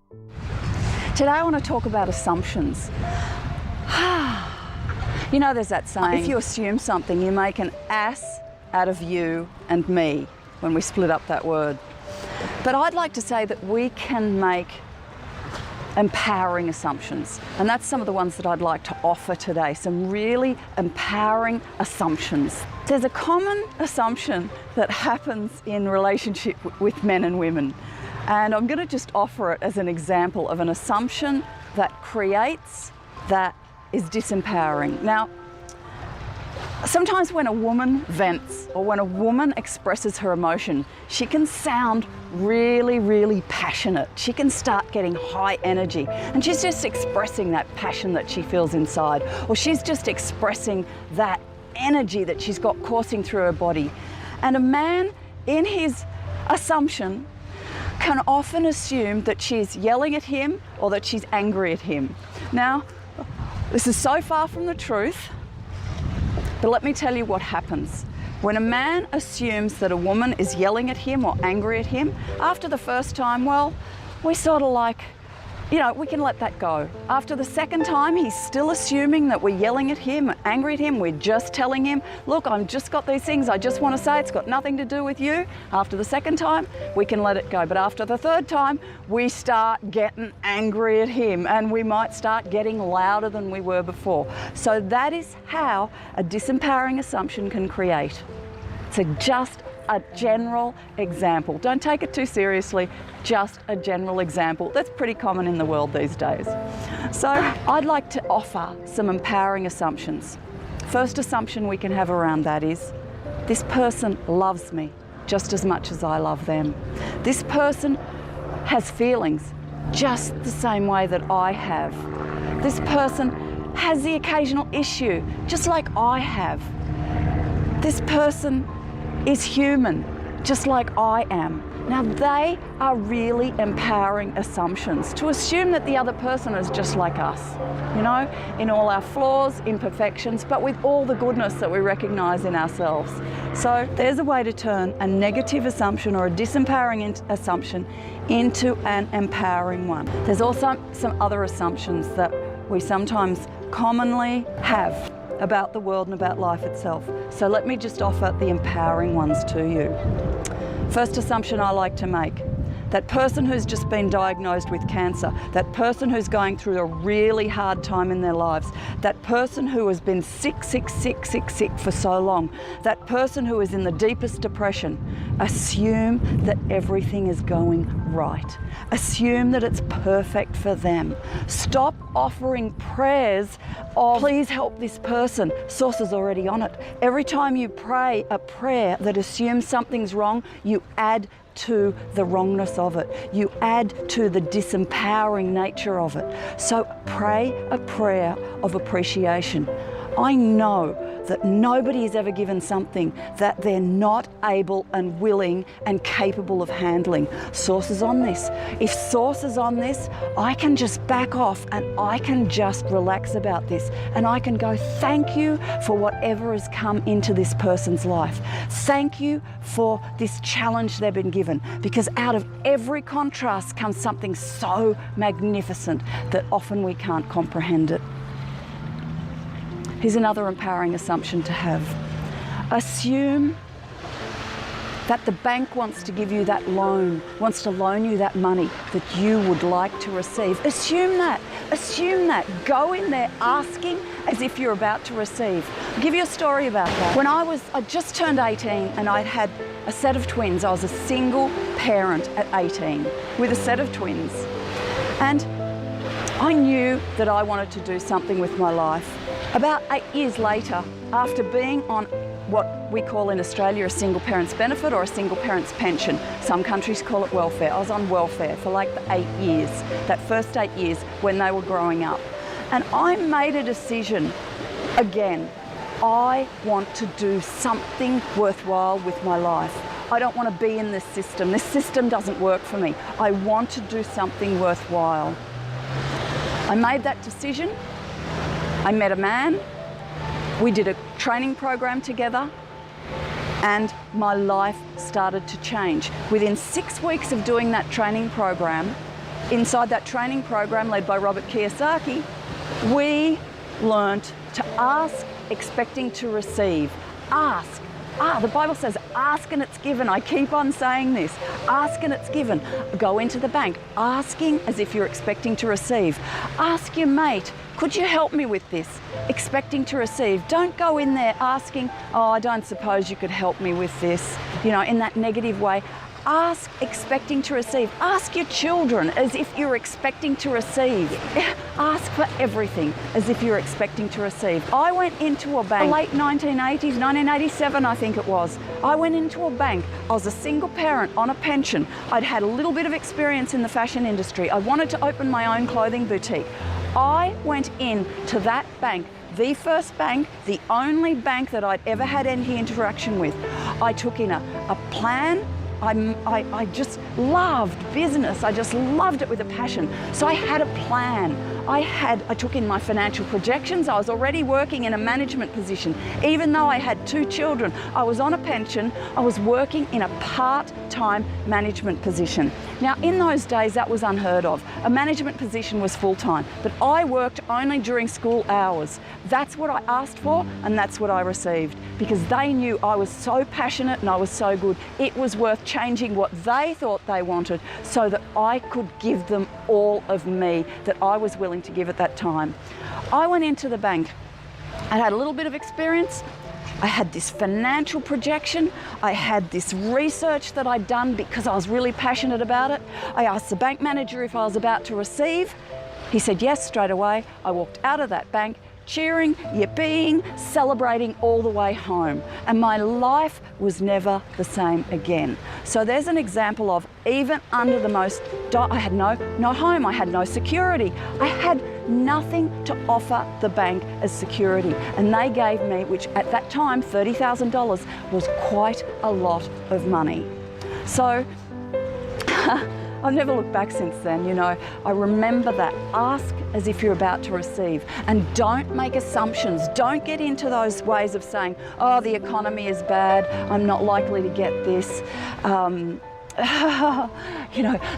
Today I want to talk about assumptions. You know, there's that saying, if you assume something, you make an ass out of you and me, when we split up that word. But I'd like to say that we can make empowering assumptions, and that's some of the ones that I'd like to offer today, some really empowering assumptions. There's a common assumption that happens in relationship with men and women, and I'm going to just offer it as an example of an assumption that creates, that is disempowering. Now, sometimes when a woman vents or when a woman expresses her emotion, she can sound really, really passionate. She can start getting high energy, and she's just expressing that passion that she feels inside, or she's just expressing that energy that she's got coursing through her body. And a man, in his assumption, can often assume that she's yelling at him or that she's angry at him. Now, this is so far from the truth, but let me tell you what happens. When a man assumes that a woman is yelling at him or angry at him, after the first time, well, we sort of like, you know, we can let that go. After the second time, he's still assuming that we're yelling at him, angry at him. We're just telling him, look, I've just got these things I just want to say. It's got nothing to do with you. After the second time, we can let it go. But after the third time, we start getting angry at him, and we might start getting louder than we were before. So that is how a disempowering assumption can create. So just a general example. Don't take it too seriously, just a general example. That's pretty common in the world these days. So I'd like to offer some empowering assumptions. First assumption we can have around that is, this person loves me just as much as I love them. This person has feelings just the same way that I have. This person has the occasional issue just like I have. This person is human, just like I am. Now, they are really empowering assumptions, to assume that the other person is just like us, you know, in all our flaws, imperfections, but with all the goodness that we recognize in ourselves. So there's a way to turn a negative assumption or a disempowering assumption into an empowering one. There's also some other assumptions that we sometimes commonly have about the world and about life itself. So let me just offer the empowering ones to you. First assumption I like to make, that person who's just been diagnosed with cancer, that person who's going through a really hard time in their lives, that person who has been sick for so long, that person who is in the deepest depression, assume that everything is going right. Assume that it's perfect for them. Stop offering prayers of, please help this person. Source is already on it. Every time you pray a prayer that assumes something's wrong, you add to the wrongness of it. You add to the disempowering nature of it. So pray a prayer of appreciation. I know that nobody is ever given something that they're not able and willing and capable of handling. Source is on this. If Source is on this, I can just back off and I can just relax about this, and I can go, thank you for whatever has come into this person's life. Thank you for this challenge they've been given, because out of every contrast comes something so magnificent that often we can't comprehend it. Here's another empowering assumption to have. Assume that the bank wants to give you that loan, wants to loan you that money that you would like to receive. Assume that. Assume that. Go in there asking as if you're about to receive. I'll give you a story about that. When I just turned 18 and I'd had a set of twins. I was a single parent at 18 with a set of twins. And I knew that I wanted to do something with my life. About 8 years later, after being on what we call in Australia a single parent's benefit or a single parent's pension, some countries call it welfare. I was on welfare for like the 8 years, that first 8 years when they were growing up. And I made a decision, again, I want to do something worthwhile with my life. I don't want to be in this system. This system doesn't work for me. I want to do something worthwhile. I made that decision. I met a man, we did a training program together, and my life started to change. Within 6 weeks of doing that training program, inside that training program led by Robert Kiyosaki, we learnt to ask, expecting to receive. Ask. The Bible says, ask and it's given. I keep on saying this. Ask and it's given. Go into the bank, asking as if you're expecting to receive. Ask your mate, could you help me with this? Expecting to receive. Don't go in there asking, oh, I don't suppose you could help me with this, in that negative way. Ask, expecting to receive. Ask your children as if you're expecting to receive. Ask for everything as if you're expecting to receive. I went into a bank, late 1980s, 1987 I think it was. I went into a bank. I was a single parent on a pension. I'd had a little bit of experience in the fashion industry. I wanted to open my own clothing boutique. I went into that bank, the first bank, the only bank that I'd ever had any interaction with. I took in a plan. I just loved business. I just loved it with a passion. So I had a plan. I took in my financial projections. I was already working in a management position. Even though I had 2 children, I was on a pension, I was working in a part-time management position. Now, in those days, that was unheard of. A management position was full-time, but I worked only during school hours. That's what I asked for, and that's what I received, because they knew I was so passionate and I was so good. It was worth changing what they thought they wanted so that I could give them all of me that I was willing to give at that time. I went into the bank. I had a little bit of experience. I had this financial projection. I had this research that I'd done because I was really passionate about it. I asked the bank manager if I was about to receive. He said yes straight away. I walked out of that bank cheering, yipping, celebrating all the way home. And my life was never the same again. So there's an example of, even under the most, I had no home, I had no security. I had nothing to offer the bank as security. And they gave me, which at that time, $30,000 was quite a lot of money. So, I've never looked back since then, I remember that. Ask as if you're about to receive, and don't make assumptions. Don't get into those ways of saying, oh, the economy is bad, I'm not likely to get this.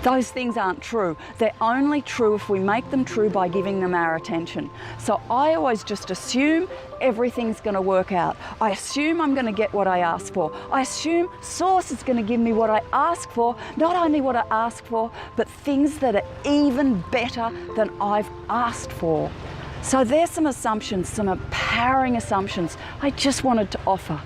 Those things aren't true. They're only true if we make them true by giving them our attention. So I always just assume everything's going to work out. I assume I'm going to get what I ask for. I assume Source is going to give me what I ask for, not only what I ask for, but things that are even better than I've asked for. So there's some assumptions, some empowering assumptions I just wanted to offer.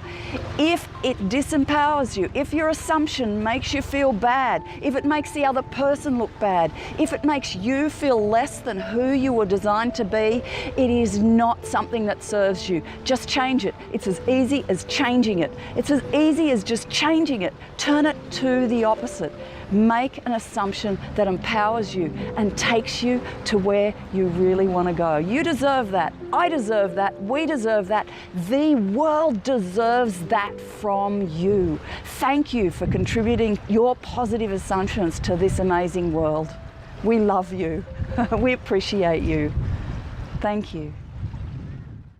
If it disempowers you, if your assumption makes you feel bad, if it makes the other person look bad, if it makes you feel less than who you were designed to be, it is not something that serves you. Just change it. It's as easy as changing it. It's as easy as just changing it. Turn it to the opposite. Make an assumption that empowers you and takes you to where you really want to go. You deserve that. I deserve that. We deserve that. The world deserves that from you. Thank you for contributing your positive assumptions to this amazing world. We love you. We appreciate you. Thank you.